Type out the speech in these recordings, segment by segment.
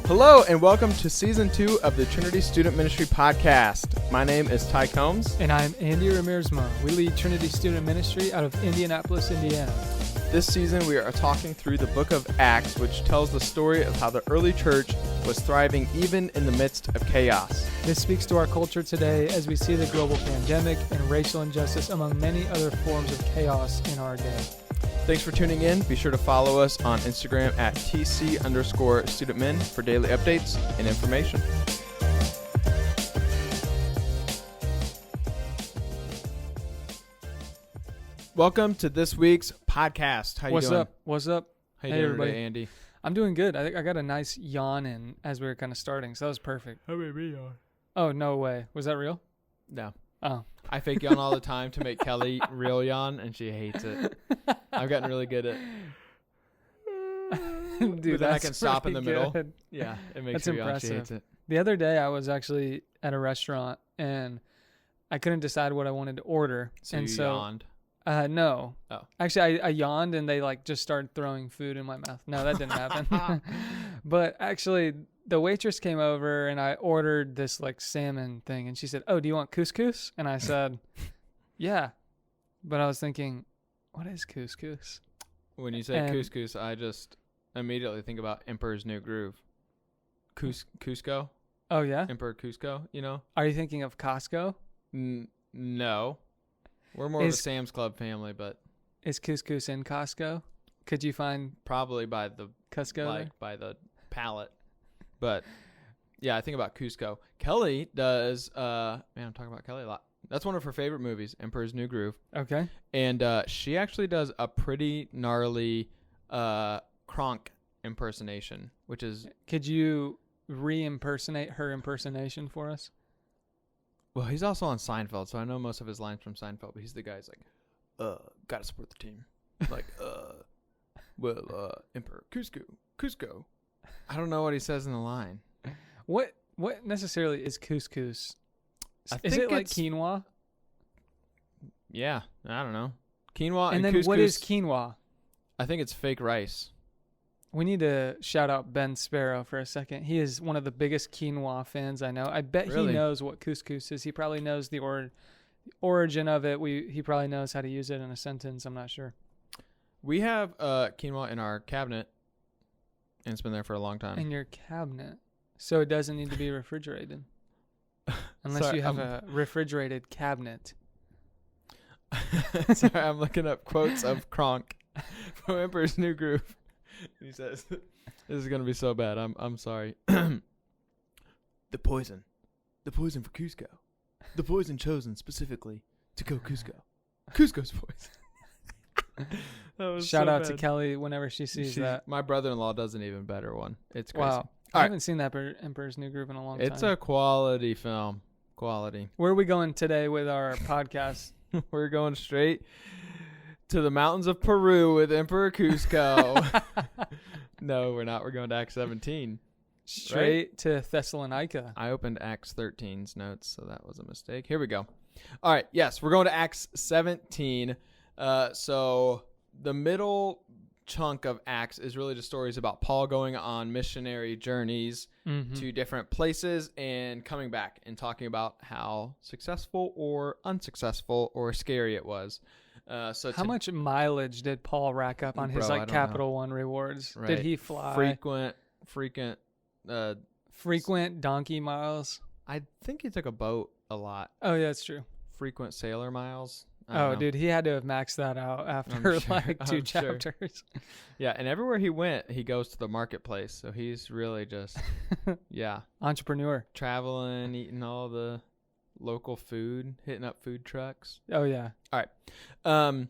Hello and welcome to Season 2 of the Trinity Student Ministry Podcast. My name is Ty Combs. And I'm Andy Ramirez-Mo. We lead Trinity Student Ministry out of Indianapolis, Indiana. This season we are talking through the book of Acts, which tells the story of how the early church was thriving even in the midst of chaos. This speaks to our culture today as we see the global pandemic and racial injustice among many other forms of chaos in our day. Thanks for tuning in. Be sure to follow us on Instagram at TC_studentmen for daily updates and information. Welcome to this week's podcast. How you doing? What's up? How you Hey, doing everybody. today, Andy? I'm doing good. I think I got a nice yawn in as we were kind of starting, so that was perfect. How made me yawn? Oh, no way. Was that real? No. Oh. I fake yawn all the time to make Kelly real yawn, and she hates it. I've gotten really good at Dude, but then I that's can stop in the pretty middle. good. Yeah, it makes That's her yawn. She impressive. hates it. The other day, I was actually at a restaurant, and I couldn't decide what I wanted to order. So and you so, yawned. No. Oh. Actually, I yawned, and they just started throwing food in my mouth. No, that didn't happen. But actually, the waitress came over, and I ordered this salmon thing, and she said, "Oh, do you want couscous?" And I said, "Yeah." But I was thinking, what is couscous? When you say couscous, I just immediately think about Emperor's New Groove. Cusco? Oh, yeah? Emperor Cusco, you know? Are you thinking of Costco? No. We're more of a Sam's Club family, but... Is couscous in Costco? Could you find... Probably by the... Costco by the pallet. But, yeah, I think about Cusco. Kelly does... man, I'm talking about Kelly a lot. That's one of her favorite movies, Emperor's New Groove. Okay. And she actually does a pretty gnarly Kronk impersonation, which is... Could you re-impersonate her impersonation for us? Well, he's also on Seinfeld, so I know most of his lines from Seinfeld, but he's the guy who's like, gotta support the team. Emperor Cusco. I don't know what he says in the line. What necessarily is couscous? I Is think it like it's quinoa? Yeah, I don't know. Quinoa and then couscous. what is quinoa? I think it's fake rice. We need to shout out Ben Sparrow for a second. He is one of the biggest quinoa fans I know. I bet Really? he knows what couscous is. He probably knows the origin of it. He probably knows how to use it in a sentence. I'm not sure. We have quinoa in our cabinet, and it's been there for a long time. In your cabinet. So it doesn't need to be refrigerated. Unless Sorry, you have a refrigerated cabinet. Sorry, I'm looking up quotes of Kronk from Emperor's New Groove. He says, "This is gonna be so bad. I'm sorry." The poison for Cusco. The poison chosen specifically to kill Cusco. Cusco's poison. That was Shout so out bad. to Kelly whenever she sees that. My brother-in-law does an even better one. It's crazy. Wow. I haven't seen that Emperor's New Groove in a long time. It's a quality film. Quality. Where are we going today with our podcast? We're going straight to the mountains of Peru with Emperor Cusco. No, we're not. We're going to Acts 17. Straight to Thessalonica. I opened Acts 13's notes, so that was a mistake. Here we go. All right. Yes, we're going to Acts 17. So the middle chunk of Acts is really just stories about Paul going on missionary journeys to different places and coming back and talking about how successful or unsuccessful or scary it was. So how much mileage did Paul rack up on his Capital One rewards? Right. Did he fly frequent donkey miles? I think he took a boat a lot. Oh yeah, that's true. Frequent sailor miles. Oh, dude, he had to have maxed that out after two chapters. Sure. Yeah, and everywhere he went, he goes to the marketplace. So he's really just, entrepreneur. Traveling, eating all the local food, hitting up food trucks. Oh, yeah. All right.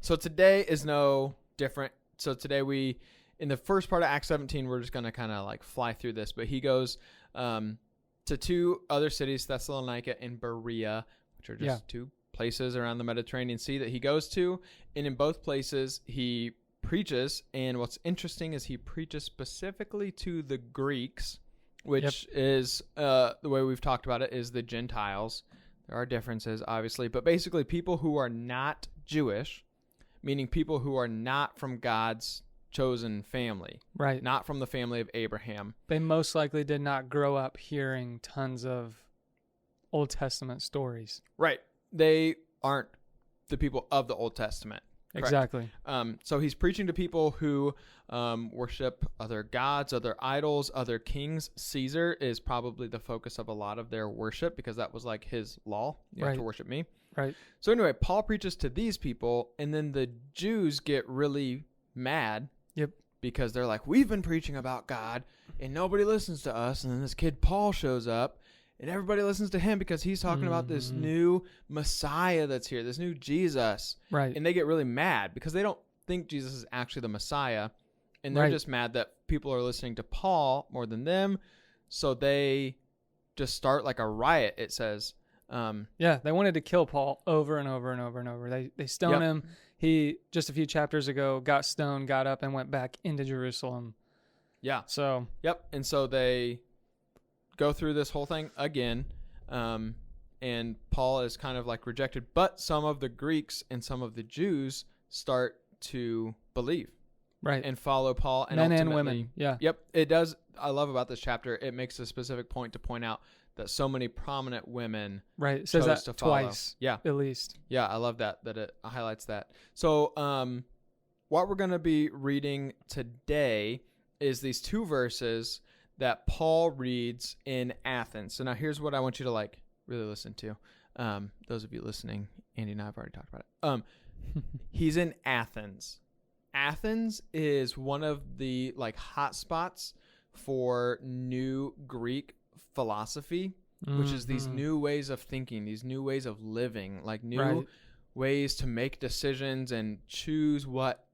So today is no different. So today in the first part of Acts 17, we're just going to kind of fly through this. But he goes to two other cities, Thessalonica and Berea, which are just two places around the Mediterranean Sea that he goes to, and in both places he preaches. And what's interesting is he preaches specifically to the Greeks, which is the way we've talked about it is the Gentiles. There are differences, obviously, but basically people who are not Jewish, meaning people who are not from God's chosen family, Right. not from the family of Abraham. They most likely did not grow up hearing tons of Old Testament stories. Right. They aren't the people of the Old Testament. Correct. Exactly. So he's preaching to people who worship other gods, other idols, other kings. Caesar is probably the focus of a lot of their worship because that was like his law. You have to worship me. Right. So anyway, Paul preaches to these people, and then the Jews get really mad. Yep. Because they're like, we've been preaching about God, and nobody listens to us. And then this kid Paul shows up, and everybody listens to him because he's talking about this new Messiah that's here, this new Jesus. Right. And they get really mad because they don't think Jesus is actually the Messiah. And they're just mad that people are listening to Paul more than them. So they just start like a riot, it says. Yeah, they wanted to kill Paul over and over and over and over. They stone him. He, just a few chapters ago, got stoned, got up, and went back into Jerusalem. Yeah. So. Yep. And so they go through this whole thing again. And Paul is kind of like rejected. But some of the Greeks and some of the Jews start to believe. Right. And follow Paul. And men and ultimately, women. Yeah. Yep. It does. I love about this chapter, it makes a specific point to point out that so many prominent women right. It says that to follow. twice. Yeah. At least. Yeah. I love that it highlights that. So what we're going to be reading today is these two verses that Paul reads in Athens. So now here's what I want you to like really listen to. Those of you listening, Andy and I have already talked about it. He's in Athens. Athens is one of the like hot spots for new Greek philosophy, which is these new ways of thinking, these new ways of living, like new ways to make decisions and choose what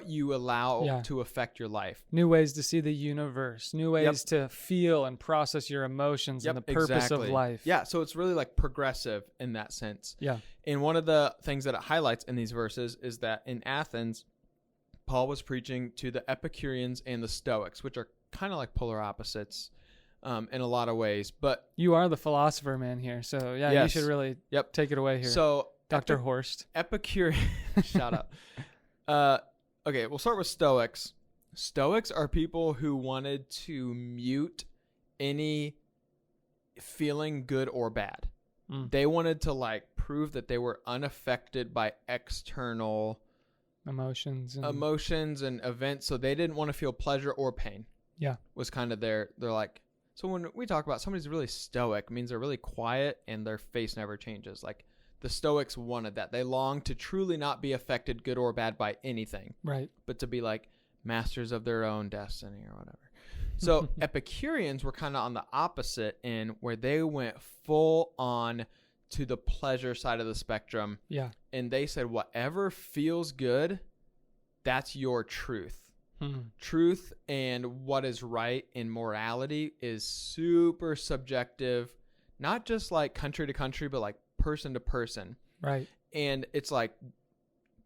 you allow to affect your life. New ways to see the universe, new ways to feel and process your emotions and the purpose of life. Yeah, so it's really like progressive in that sense. Yeah. And one of the things that it highlights in these verses is that in Athens, Paul was preaching to the Epicureans and the Stoics, which are kind of like polar opposites in a lot of ways. But you are the philosopher man here, so you should really take it away here. So Dr. Horst. Epicurean, shout out. Okay, we'll start with Stoics. Stoics are people who wanted to mute any feeling good or bad. They wanted to like prove that they were unaffected by external emotions and events, so they didn't want to feel pleasure or pain. Yeah, was kind of they're like. So when we talk about somebody's really stoic, it means they're really quiet and their face never changes. Like the Stoics wanted that. They longed to truly not be affected, good or bad, by anything. Right. But to be like masters of their own destiny or whatever. So Epicureans were kind of on the opposite end, where they went full on to the pleasure side of the spectrum. Yeah. And they said, whatever feels good, that's your truth. Truth and what is right in morality is super subjective, not just like country to country, but like person to person. Right. And it's like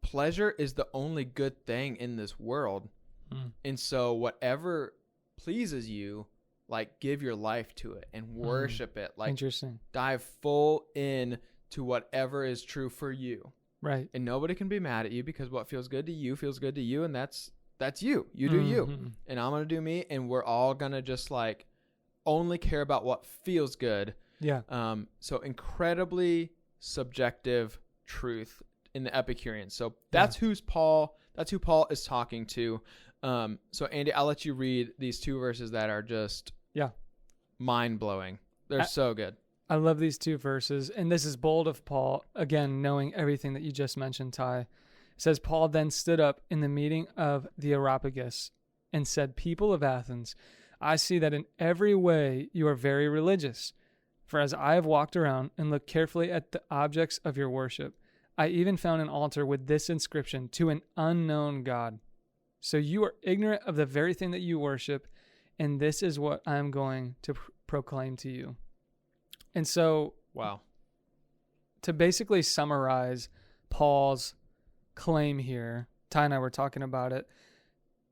pleasure is the only good thing in this world. And so whatever pleases you, like give your life to it and worship it. Like interesting. Dive full in to whatever is true for you. Right. And nobody can be mad at you because what feels good to you feels good to you, and that's you. You do you. And I'm going to do me, and we're all going to just like only care about what feels good. Yeah. So incredibly subjective truth in the Epicureans. So that's who Paul is talking to. So Andy, I'll let you read these two verses that are just mind-blowing. They're so good. I love these two verses, and this is bold of Paul, again, knowing everything that you just mentioned, Ty. It says, Paul then stood up in the meeting of the Areopagus and said, "People of Athens, I see that in every way you are very religious. For as I have walked around and looked carefully at the objects of your worship, I even found an altar with this inscription, 'To an unknown God.' So you are ignorant of the very thing that you worship, and this is what I am going to proclaim to you." And so, to basically summarize Paul's claim here, Ty and I were talking about it.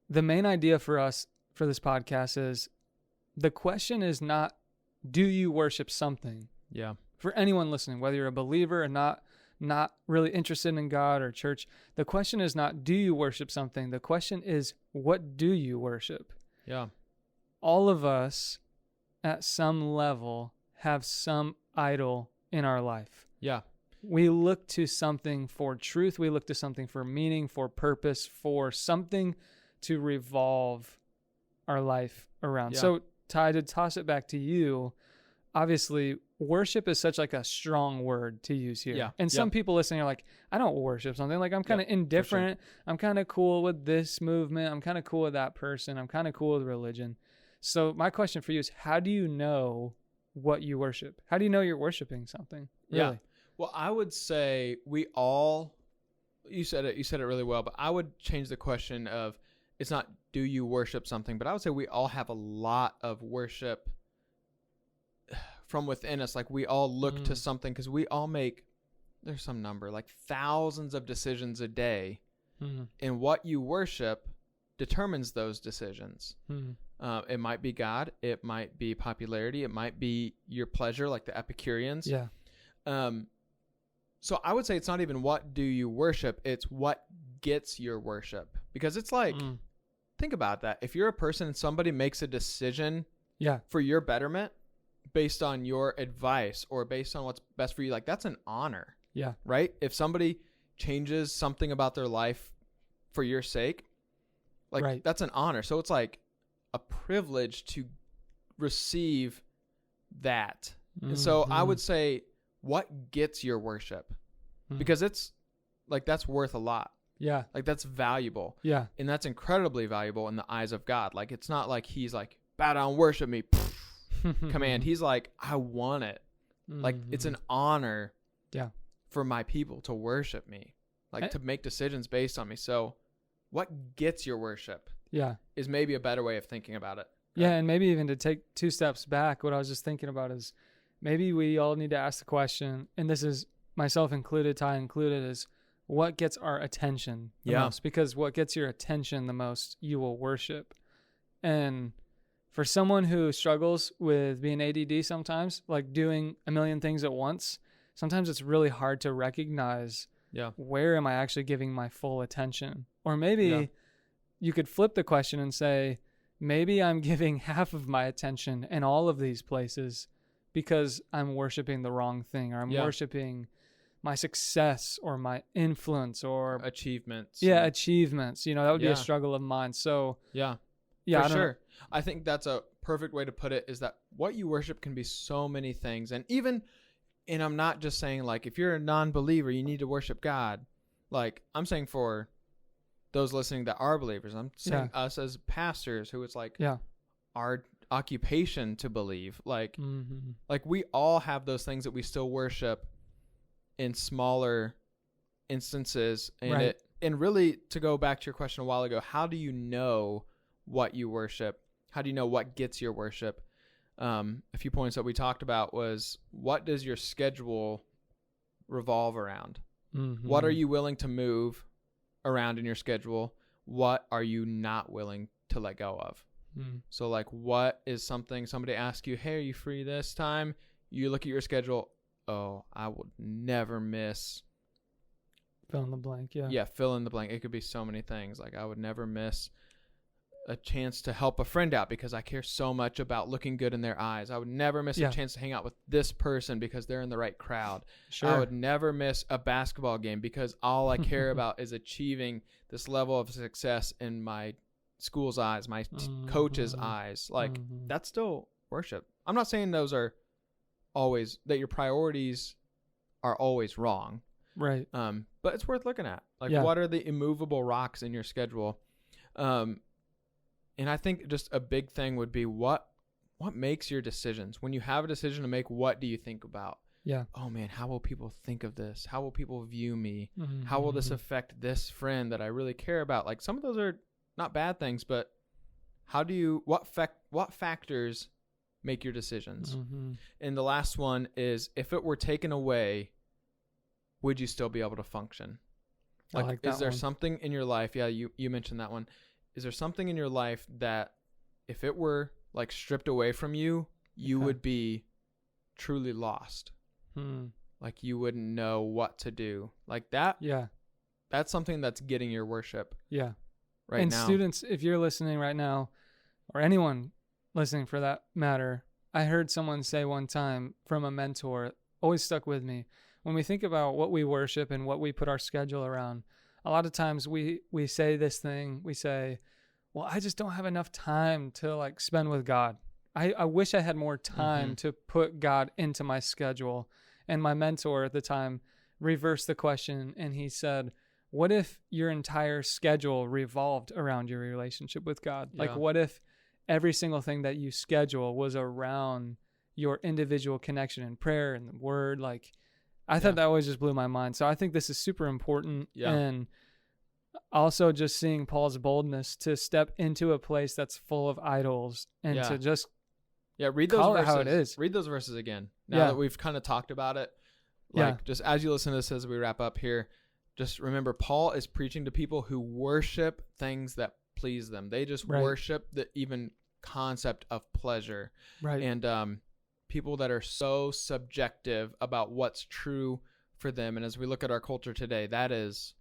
The main idea for us for this podcast is the question is not, do you worship something? Yeah. For anyone listening, whether you're a believer or not not really interested in God or church, the question is not, do you worship something? The question is, what do you worship? Yeah. All of us at some level have some idol in our life. Yeah. We look to something for truth. We look to something for meaning, for purpose, for something to revolve our life around. Yeah. So, Ty, to toss it back to you, obviously, worship is such like a strong word to use here. Yeah. And some people listening are like, I don't worship something. Like, I'm kind of indifferent. Sure. I'm kind of cool with this movement. I'm kind of cool with that person. I'm kind of cool with religion. So my question for you is, how do you know what you worship? How do you know you're worshiping something? Really? Yeah. Well, I would say we all, you said it really well, but I would change the question of, it's not do you worship something, but I would say we all have a lot of worship from within us. Like, we all look to something, because we all make, there's some number, like thousands of decisions a day. And what you worship determines those decisions. It might be God. It might be popularity. It might be your pleasure, like the Epicureans. Yeah. So I would say it's not even what do you worship, it's what gets your worship. Because it's like, think about that. If you're a person and somebody makes a decision for your betterment based on your advice or based on what's best for you, like, that's an honor. Yeah. Right? If somebody changes something about their life for your sake, like, that's an honor. So it's like a privilege to receive that. And so I would say, what gets your worship? Because it's like, that's worth a lot. Yeah. Like, that's valuable. Yeah. And that's incredibly valuable in the eyes of God. Like, it's not like he's like, bow down, worship me, command. He's like, I want it. Like, it's an honor for my people to worship me, like, to make decisions based on me. So what gets your worship is maybe a better way of thinking about it. Yeah. And maybe even to take 2 steps back, what I was just thinking about is, maybe we all need to ask the question, and this is myself included, Ty included, is what gets our attention the most? Because what gets your attention the most, you will worship. And for someone who struggles with being ADD sometimes, like doing a million things at once, sometimes it's really hard to recognize where am I actually giving my full attention? Or maybe you could flip the question and say, maybe I'm giving half of my attention in all of these places because I'm worshiping the wrong thing, or I'm worshiping my success or my influence or achievements. Achievements. That would be a struggle of mine. So for sure. I think that's a perfect way to put it, is that what you worship can be so many things. And I'm not just saying, like, if you're a non-believer, you need to worship God. Like, I'm saying for those listening that are believers, I'm saying us as pastors who it's like our occupation to believe. Like, like, we all have those things that we still worship in smaller instances. And and really, to go back to your question a while ago, how do you know what you worship? How do you know what gets your worship? A few points that we talked about was, what does your schedule revolve around? What are you willing to move around in your schedule? What are you not willing to let go of? So, like, what is something somebody asks you, hey, are you free this time? You look at your schedule. Oh, I will never miss. Fill in the blank. Fill in the blank. It could be so many things. Like, I would never miss a chance to help a friend out because I care so much about looking good in their eyes. I would never miss a chance to hang out with this person because they're in the right crowd. I would never miss a basketball game because all I care about is achieving this level of success in my school's eyes, my coach's eyes. Like, that's still worship. I'm not saying those are always, that your priorities are always wrong. Right. But it's worth looking at. Like, what are the immovable rocks in your schedule? And I think just a big thing would be, what makes your decisions? When you have a decision to make, what do you think about? Oh man, how will people think of this? How will people view me? How will this affect this friend that I really care about? Like, some of those are not bad things, but what factors make your decisions? And the last one is, if it were taken away, would you still be able to function? Like is there something in your life? Yeah, you mentioned that one. Is there something in your life that if it were like stripped away from you, you would be truly lost? like you wouldn't know what to do. Like that, Yeah. that's something that's getting your worship Yeah. right And now. students, if you're listening right now, or anyone listening for that matter, I heard someone say one time from a mentor, always stuck with me. When we think about what we worship and what we put our schedule around, a lot of times we say this thing, we say, well, I just don't have enough time to like spend with God. I wish I had more time to put God into my schedule. And my mentor at the time reversed the question and he said, what if your entire schedule revolved around your relationship with God? Yeah. Like, what if every single thing that you schedule was around your individual connection in prayer and the word? Like, I thought that always just blew my mind. So I think this is super important. Yeah. And also just seeing Paul's boldness to step into a place that's full of idols and to just read those call verses. it how it is. Read those verses again. Now that we've kind of talked about it, like just as you listen to this as we wrap up here, just remember Paul is preaching to people who worship things that please them. They just worship the even concept of pleasure. Right. And people that are so subjective about what's true for them. And as we look at our culture today, that is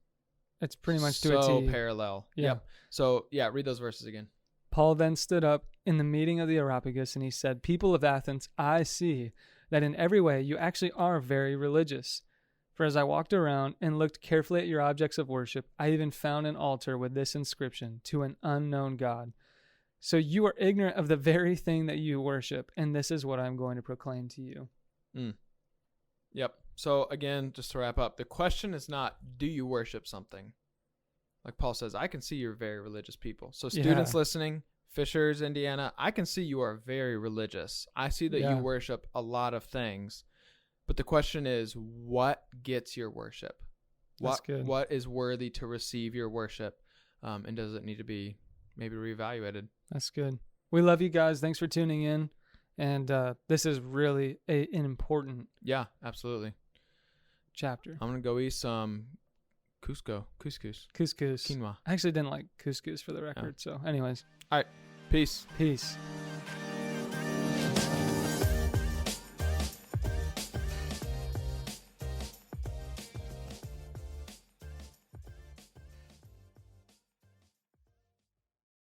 it's pretty much to so a T. parallel. Yeah. Yep. So read those verses again. Paul then stood up in the meeting of the Areopagus and he said, people of Athens, I see that in every way you actually are very religious. For as I walked around and looked carefully at your objects of worship, I even found an altar with this inscription, to an unknown God. So you are ignorant of the very thing that you worship, and this is what I'm going to proclaim to you. Yep. So again, just to wrap up, the question is not, do you worship something? Like Paul says, I can see you're very religious people. So students listening, Fishers, Indiana, I can see you are very religious. I see that you worship a lot of things. But the question is, what gets your worship? What is worthy to receive your worship? And does it need to be maybe reevaluated? That's good. We love you guys. Thanks for tuning in. And this is really an important absolutely chapter. I'm going to go eat some couscous. Quinoa. Quinoa. I actually didn't like couscous for the record. So anyways. All right. Peace.